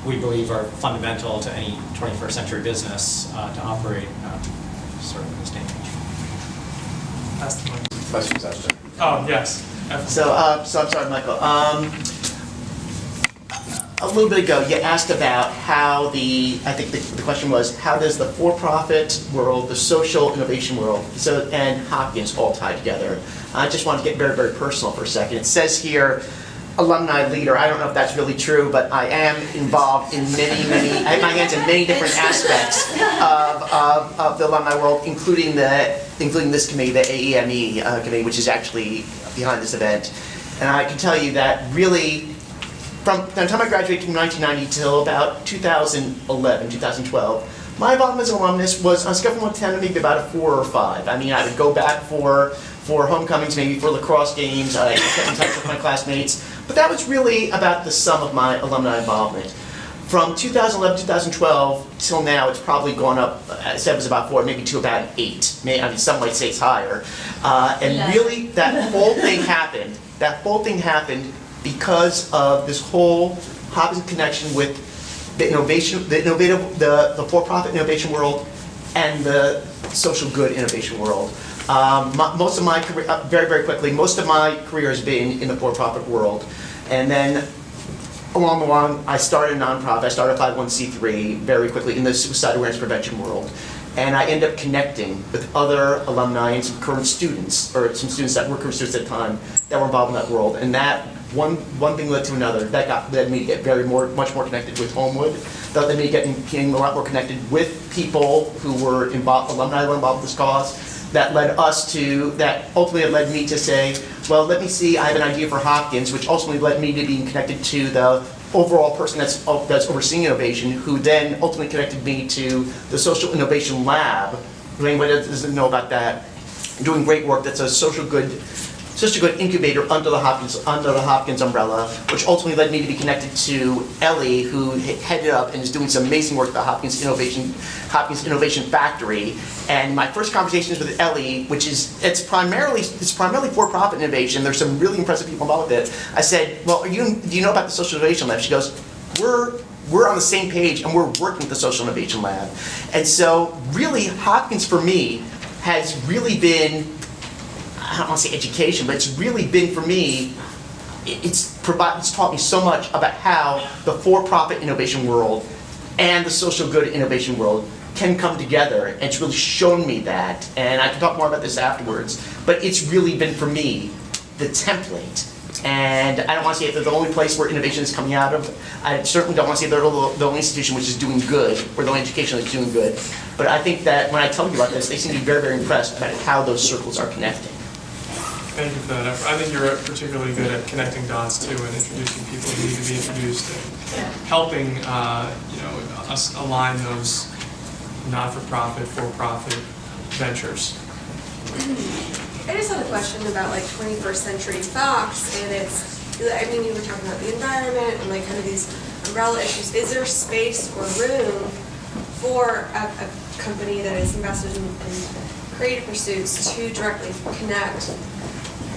we believe are fundamental to any 21st century business to operate sort of in this day and age. Questions, Esther? Oh, yes. So I'm sorry, Michael. A little bit ago, you asked about how I think the question was, how does the for-profit world, the social innovation world, and Hopkins all tie together? I just want to get very, very personal for a second. It says here, alumni leader. I don't know if that's really true, but I am involved in many, I have my hands in many different aspects of the alumni world, including this committee, the AEME committee, which is actually behind this event. And I can tell you that really, from the time I graduated from 1990 till about 2011, 2012, my involvement as an alumnus was on a scale from 1 to 10, maybe about a 4 or 5. I mean, I would go back for homecomings, maybe for lacrosse games. I kept in touch with my classmates. But that was really about the sum of my alumni involvement. From 2011, 2012 till now, it's probably gone up. I said it was about 4, maybe to about 8. I mean, some might say it's higher. And really, that whole thing happened. That whole thing happened because of this whole Hopkins connection with the the for-profit innovation world and the social good innovation world. Most of my career, very, very quickly, most of my career has been in the for-profit world. And then along the line, I started a nonprofit. I started a 501c3 very quickly in the suicide awareness prevention world. And I ended up connecting with other alumni and some current students, or some students that were current students at the time, that were involved in that world. And that one thing led to another. That led me to get much more connected with Homewood. That led me to getting a lot more connected with people who were alumni who were involved with this cause. That ultimately led me to say, well, let me see, I have an idea for Hopkins, which ultimately led me to being connected to the overall person that's overseeing innovation, who then ultimately connected me to the Social Innovation Lab. If anybody doesn't know about that, and doing great work. That's a social good incubator under the Hopkins umbrella, which ultimately led me to be connected to Ellie, who headed up and is doing some amazing work at the Hopkins Innovation Factory. And my first conversations with Ellie, which is it's primarily for-profit innovation. There's some really impressive people involved with it. I said, "Well, do you know about the Social Innovation Lab?" She goes, "We're on the same page, and we're working with the Social Innovation Lab." And so, really, Hopkins for me has really been, I don't want to say education, but it's really been for me, it's taught me so much about how the for-profit innovation world and the social good innovation world can come together. And it's really shown me that, and I can talk more about this afterwards, but it's really been for me the template. And I don't want to say if they're the only place where innovation is coming out of. I certainly don't want to say they're the only institution which is doing good, or the only education that's doing good. But I think that when I tell you about this, they seem to be very, very impressed about how those circles are connecting. Thank you for that. I think you're particularly good at connecting dots too, and introducing people who need to be introduced, and helping us align those not-for-profit, for-profit ventures. I just had a question about like 21st Century Fox, and you were talking about the environment and like kind of these umbrella issues. Is there space or room for a company that is invested in creative pursuits to directly connect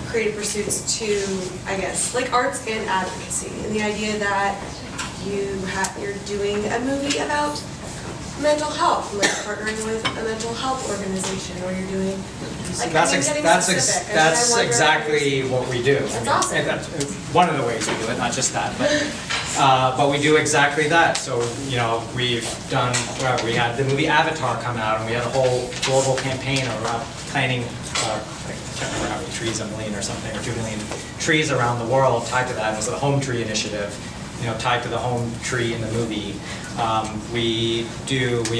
creative pursuits to, I guess, like arts and advocacy, and the idea that you're doing a movie about mental health, like partnering with a mental health organization, or you're doing like that's exactly what we do. That's awesome. And that's one of the ways we do it, not just that, but we do exactly that. So we've done. We had the movie Avatar come out, and we had a whole global campaign around planting. I can't remember how many trees, 1 million or something, or 2 million trees around the world tied to that. It was the Home Tree Initiative, tied to the home tree in the movie. We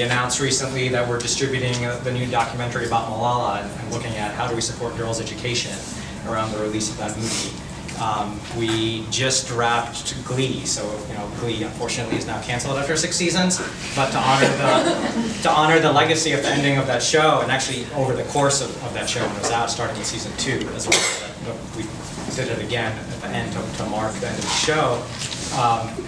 announced recently that we're distributing the new documentary about Malala and looking at how do we support girls' education around the release of that movie. We just wrapped Glee, so Glee unfortunately is now canceled after 6 seasons. But to honor the legacy of the ending of that show, and actually over the course of that show when it was out, starting with season 2 as well, we did it again at the end to mark the end of the show.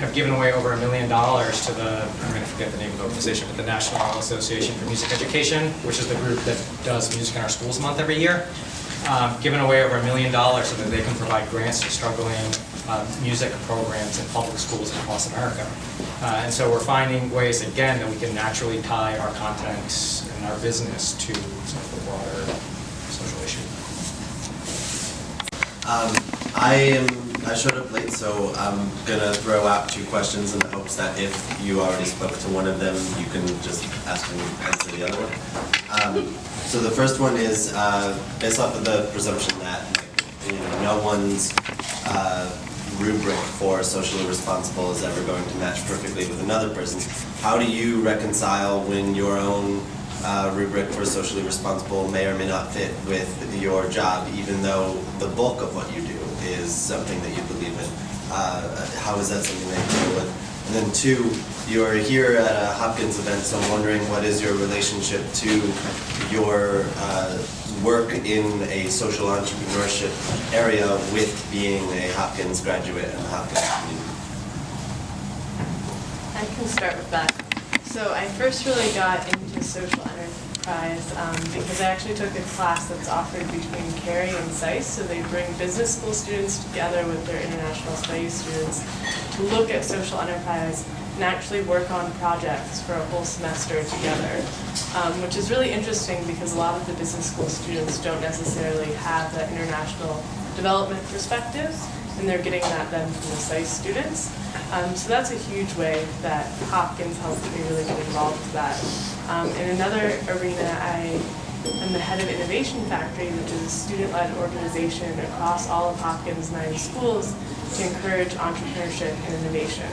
Have given away over $1 million to the, I'm going to forget the name of the organization, but the National Association for Music Education, which is the group that does Music in Our Schools Month every year. Given away over $1 million so that they can provide grants to struggling music programs in public schools across America. And so we're finding ways, again, that we can naturally tie our content and our business to some of the broader social issue. I showed up late, so I'm going to throw out 2 questions in the hopes that if you already spoke to one of them, you can just ask and answer the other one. So the first one is based off of the presumption that no one's rubric for socially responsible is ever going to match perfectly with another person's. How do you reconcile when your own rubric for socially responsible may or may not fit with your job, even though the bulk of what you do is something that you believe in? How is that something that you deal with? And then 2, you're here at a Hopkins event, so I'm wondering what is your relationship to your work in a social entrepreneurship area with being a Hopkins graduate and the Hopkins community? I can start with that. So I first really got into social enterprise because I actually took a class that's offered between Carey and SICE. So they bring business school students together with their international studies students to look at social enterprise and actually work on projects for a whole semester together, which is really interesting because a lot of the business school students don't necessarily have that international development perspective, and they're getting that then from the SICE students. So that's a huge way that Hopkins helped me really get involved with that. In another arena, I am the head of Innovation Factory, which is a student-led organization across all of Hopkins' 9 schools to encourage entrepreneurship and innovation.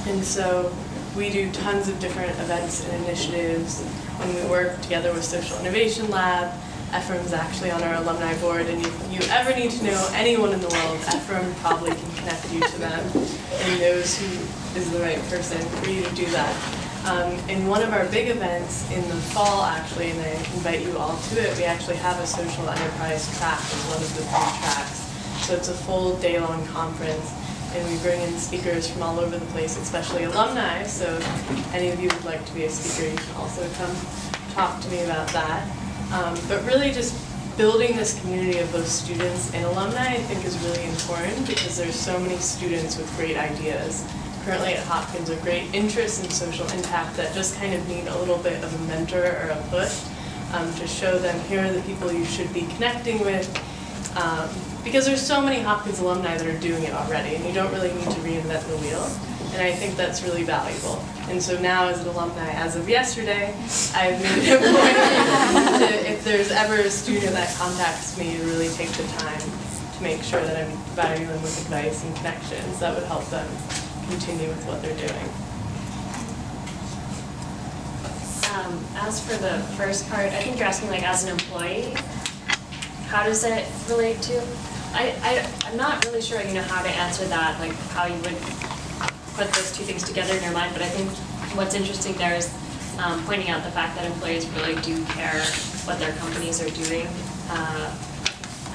And so we do tons of different events and initiatives, and we work together with Social Innovation Lab. Ephraim's actually on our alumni board, and if you ever need to know anyone in the world, Ephraim probably can connect you to them and knows who is the right person for you to do that. In one of our big events in the fall, actually, and I invite you all to it, we actually have a social enterprise track as one of the 3 tracks. So it's a full day-long conference, and we bring in speakers from all over the place, especially alumni. So if any of you would like to be a speaker, you can also come talk to me about that. But really just building this community of both students and alumni, I think, is really important because there's so many students with great ideas. Currently at Hopkins are great interests in social impact that just kind of need a little bit of a mentor or a push to show them here are the people you should be connecting with. Because there's so many Hopkins alumni that are doing it already, and you don't really need to reinvent the wheel. And I think that's really valuable. And so now as an alumni, as of yesterday, I've made it a point to, if there's ever a student that contacts me, to really take the time to make sure that I'm providing them with advice and connections that would help them continue with what they're doing. As for the first part, I think you're asking like as an employee, how does it relate to? I'm not really sure, how to answer that, like how you would put those 2 things together in your mind, but I think what's interesting there is pointing out the fact that employees really do care what their companies are doing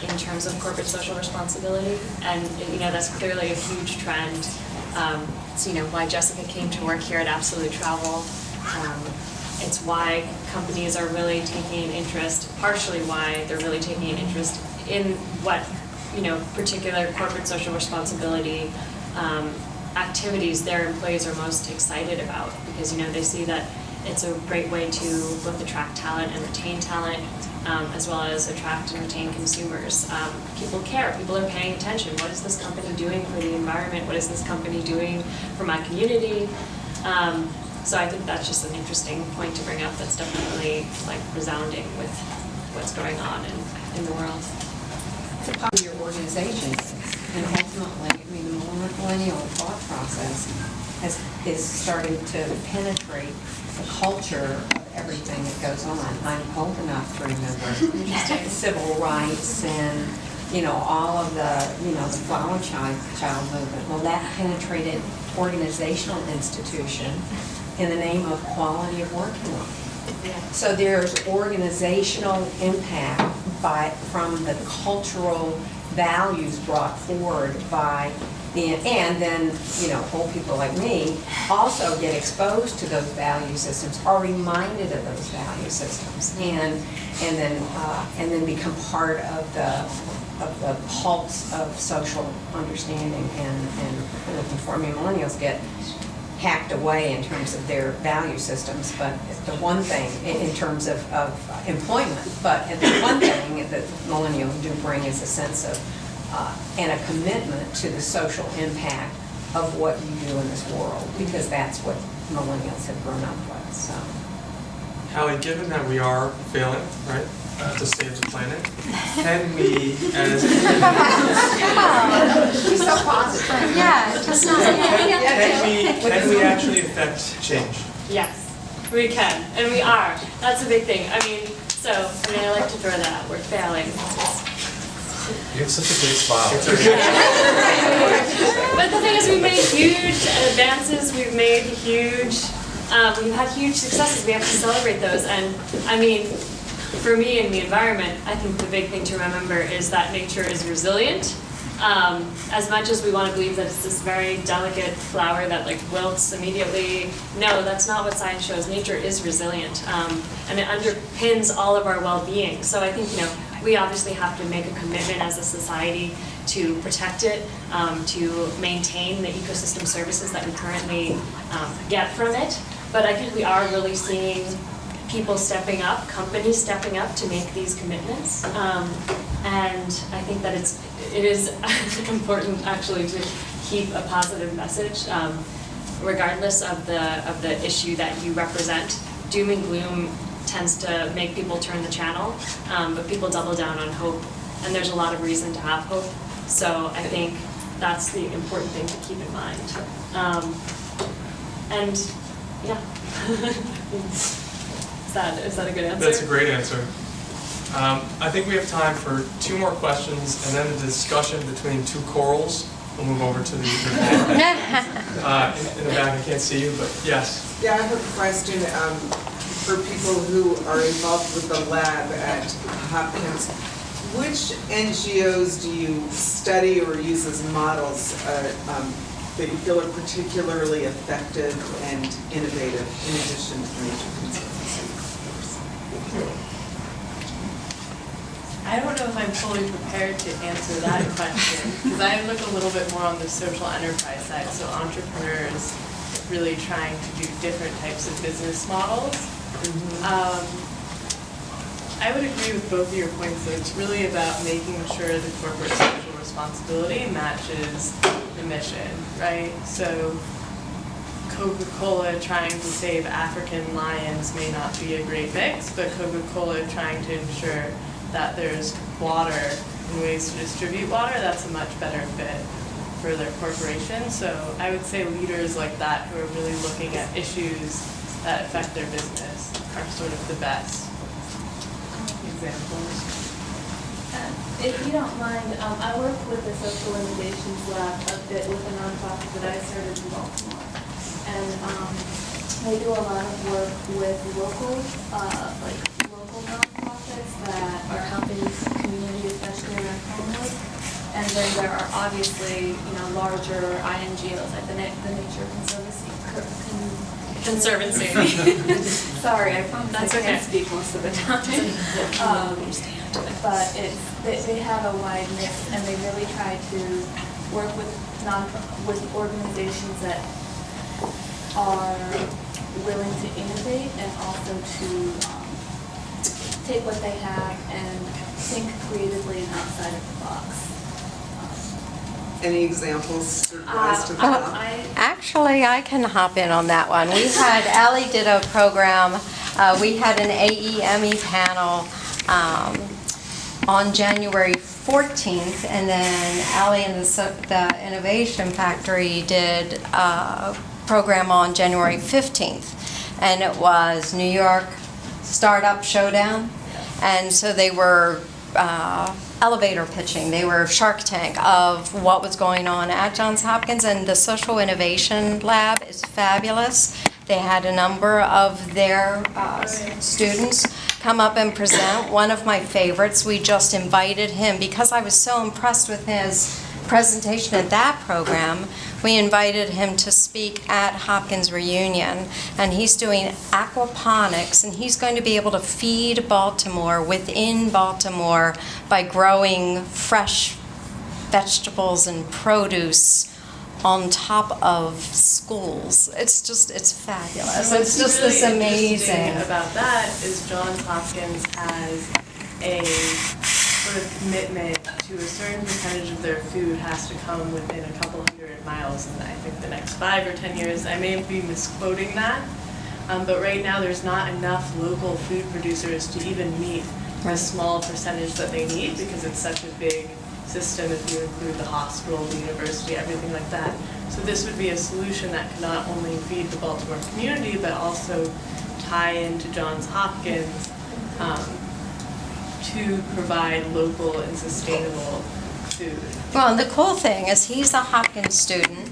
in terms of corporate social responsibility, and that's clearly a huge trend. It's why Jessica came to work here at Absolute Travel. It's why companies are really taking an interest, partially why they're really taking an interest in what particular corporate social responsibility activities their employees are most excited about, because they see that it's a great way to both attract talent and retain talent, as well as attract and retain consumers. People care, people are paying attention. What is this company doing for the environment? What is this company doing for my community? So I think that's just an interesting point to bring up that's definitely like resounding with what's going on in the world. It's a part of your organization, and ultimately, the millennial thought process is starting to penetrate the culture of everything that goes on. I'm old enough to remember civil rights and all of the flower child movement. Well, that penetrated organizational institution in the name of quality of working life. So there's organizational impact from the cultural values brought forward by and then old people like me also get exposed to those value systems, are reminded of those value systems, and then become part of the pulse of social understanding, and conforming millennials get hacked away in terms of their value systems. But the one thing in terms of employment, but the one thing that millennials do bring is a sense of and a commitment to the social impact of what you do in this world, because that's what millennials have grown up with. So, Hallie, given that we are failing, right, to save the planet, can we, as She's so positive. Yeah, just not. can we actually affect change? Yes, we can, and we are. That's a big thing. I like to throw that out. We're failing. You have such a big smile. But the thing is, we've made huge advances. We've had huge successes. We have to celebrate those. And for me in the environment, I think the big thing to remember is that nature is resilient. As much as we want to believe that it's this very delicate flower that wilts immediately, no, that's not what science shows. Nature is resilient, and it underpins all of our well-being. So I think we obviously have to make a commitment as a society to protect it, to maintain the ecosystem services that we currently get from it. But I think we are really seeing people stepping up, companies stepping up to make these commitments, and I think that it is important actually to keep a positive message, regardless of the issue that you represent. Doom and gloom tends to make people turn the channel, but people double down on hope, and there's a lot of reason to have hope. So I think that's the important thing to keep in mind. And yeah. Is that a good answer? That's a great answer. I think we have time for 2 more questions and then a discussion between 2 corals we'll move over to the in the back. I can't see you, but yes. Yeah, I have a question for people who are involved with the lab at Hopkins. Which NGOs do you study or use as models that you feel are particularly effective and innovative in addition to Nature Conservancy? I don't know if I'm fully prepared to answer that question, because I look a little bit more on the social enterprise side, so entrepreneurs really trying to do different types of business models. I would agree with both of your points, that it's really about making sure the corporate social responsibility matches the mission, right? So Coca-Cola trying to save African lions may not be a great mix, but Coca-Cola trying to ensure that there's water and ways to distribute water, that's a much better fit for their corporation. So I would say leaders like that who are really looking at issues that affect their business are sort of the best examples. If you don't mind, I work with the Social Innovations Lab a bit with a nonprofit that I started in Baltimore. And they do a lot of work with local nonprofits that are helping this community, especially around homeless. And then there are obviously, larger INGOs like the Nature Conservancy. Sorry, I promise I can't speak most of the time. But they have a wide mix, and they really try to work with organizations that are willing to innovate and also to take what they have and think creatively and outside of the box. Any examples to rise to the top? Actually, I can hop in on that one. Ellie did a program, we had an AEME panel on January 14th, and then Ellie and the Innovation Factory did a program on January 15th, and it was New York Startup Showdown, and so they were elevator pitching. They were Shark Tank of what was going on at Johns Hopkins, and the Social Innovation Lab is fabulous. They had a number of their students come up and present. One of my favorites, we just invited him, because I was so impressed with his presentation at that program, we invited him to speak at Hopkins Reunion, and he's doing aquaponics, and he's going to be able to feed Baltimore within Baltimore by growing fresh vegetables and produce on top of schools. It's fabulous. It's just really this amazing. Interesting about that is Johns Hopkins has a sort of commitment to a certain percentage of their food has to come within a couple hundred miles in, I think, the next 5 or 10 years. I may be misquoting that, but right now there's not enough local food producers to even meet the small percentage that they need, because it's such a big system if you include the hospital, the university, everything like that. So this would be a solution that could not only feed the Baltimore community, but also tie into Johns Hopkins to provide local and sustainable food. Well, and the cool thing is he's a Hopkins student,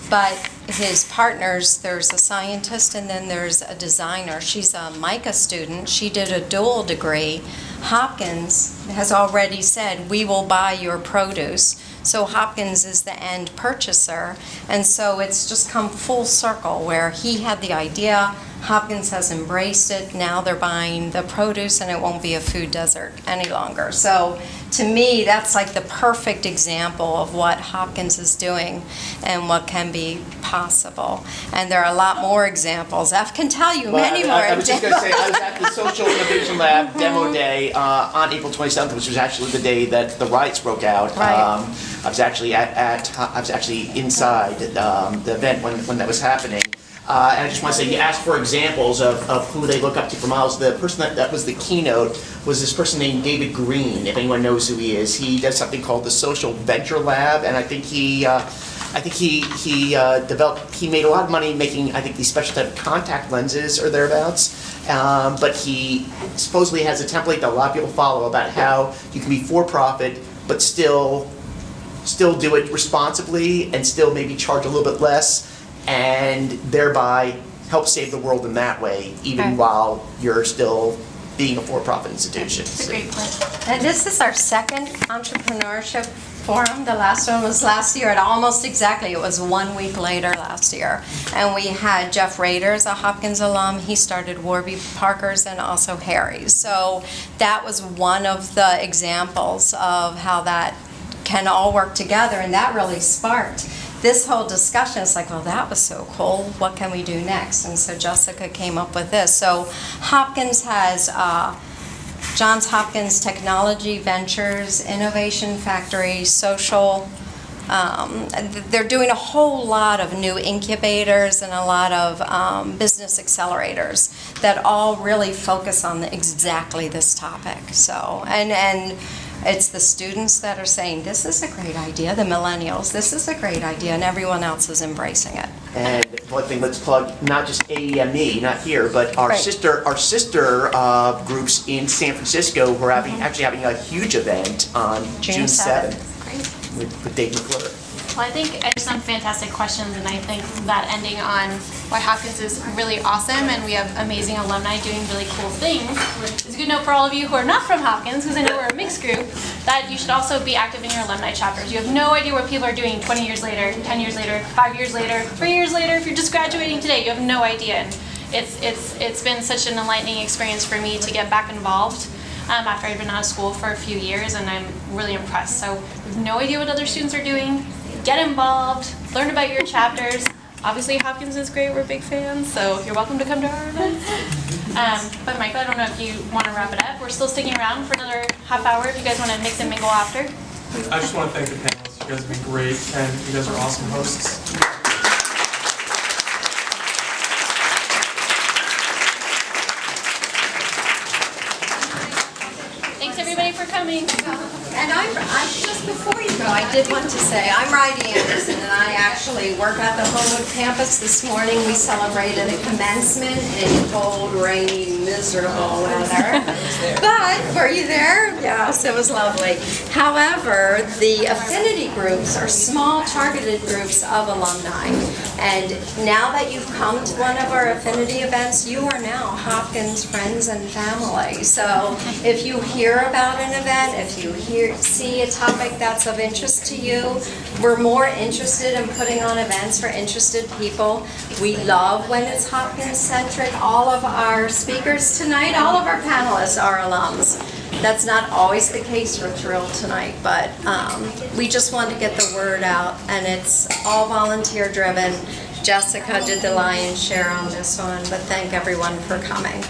but his partners, there's a scientist and then there's a designer. She's a MICA student. She did a dual degree. Hopkins has already said, we will buy your produce. So Hopkins is the end purchaser. And so it's just come full circle where he had the idea, Hopkins has embraced it, now they're buying the produce and it won't be a food desert any longer. So to me, that's like the perfect example of what Hopkins is doing and what can be possible. And there are a lot more examples. F can tell you many more I was just going to say, I was examples. at the Social Innovation Lab demo day on April 27th, which was actually the day that the riots broke out. Right. I was actually I was actually inside the event when that was happening. And I just want to say, you asked for examples of who they look up to for models. The person that was the keynote was this person named David Green, if anyone knows who he is. He does something called the Social Venture Lab, and I think he made a lot of money making, I think, these special type of contact lenses or thereabouts. But he supposedly has a template that a lot of people follow about how you can be for-profit but still still do it responsibly and still maybe charge a little bit less and thereby help save the world in that way, even Okay. while you're still being a for-profit institution. It's a great point. And this is our second entrepreneurship forum. The last one was last year, and almost exactly, it was 1 week later last year. And we had Jeff Raiders, a Hopkins alum. He started Warby Parker's and also Harry's. So that was one of the examples of how that can all work together, and that really sparked this whole discussion. It's like, well, that was so cool. What can we do next? And so Jessica came up with this. So Hopkins has Johns Hopkins Technology Ventures, Innovation Factory, Social. They're doing a whole lot of new incubators and a lot of business accelerators that all really focus on exactly this topic. So, and it's the students that are saying, this is a great idea, the millennials, this is a great idea, and everyone else is embracing it. And one thing, let's plug not just AEME, not here, but our Right. sister groups in San Francisco. We're actually having a huge event on June 7th with Dave McClure. Well, I think there's some fantastic questions, and I think that ending on why Hopkins is really awesome and we have amazing alumni doing really cool things is good to know for all of you who are not from Hopkins, because I know we're a mixed group, that you should also be active in your alumni chapters. You have no idea what people are doing 20 years later, 10 years later, 5 years later, 3 years later. If you're just graduating today, you have no idea. And it's been such an enlightening experience for me to get back involved. After I'd been out of school for a few years, and I'm really impressed. So we have no idea what other students are doing. Get involved, learn about your chapters. Obviously Hopkins is great, we're big fans, so you're welcome to come to our events. But Michael, I don't know if you want to wrap it up. We're still sticking around for another half hour if you guys want to mix and mingle after. I just want to thank the panelists. You guys have been great, and you guys are awesome hosts. Thanks everybody for coming. And I just before you go, I did want to say, I'm Ridey Anderson, and I actually work at the Homewood campus. This morning we celebrated a commencement in cold, rainy, miserable weather. But, were you there? Yes, it was lovely. However, the affinity groups are small targeted groups of alumni. And now that you've come to one of our affinity events, you are now Hopkins friends and family. So if you hear about an event, if you see a topic that's of interest to you, we're more interested in putting on events for interested people. We love when it's Hopkins-centric. All of our speakers tonight, all of our panelists are alums. That's not always the case for Thrill tonight, but we just want to get the word out, and it's all volunteer-driven. Jessica did the lion's share on this one, but thank everyone for coming.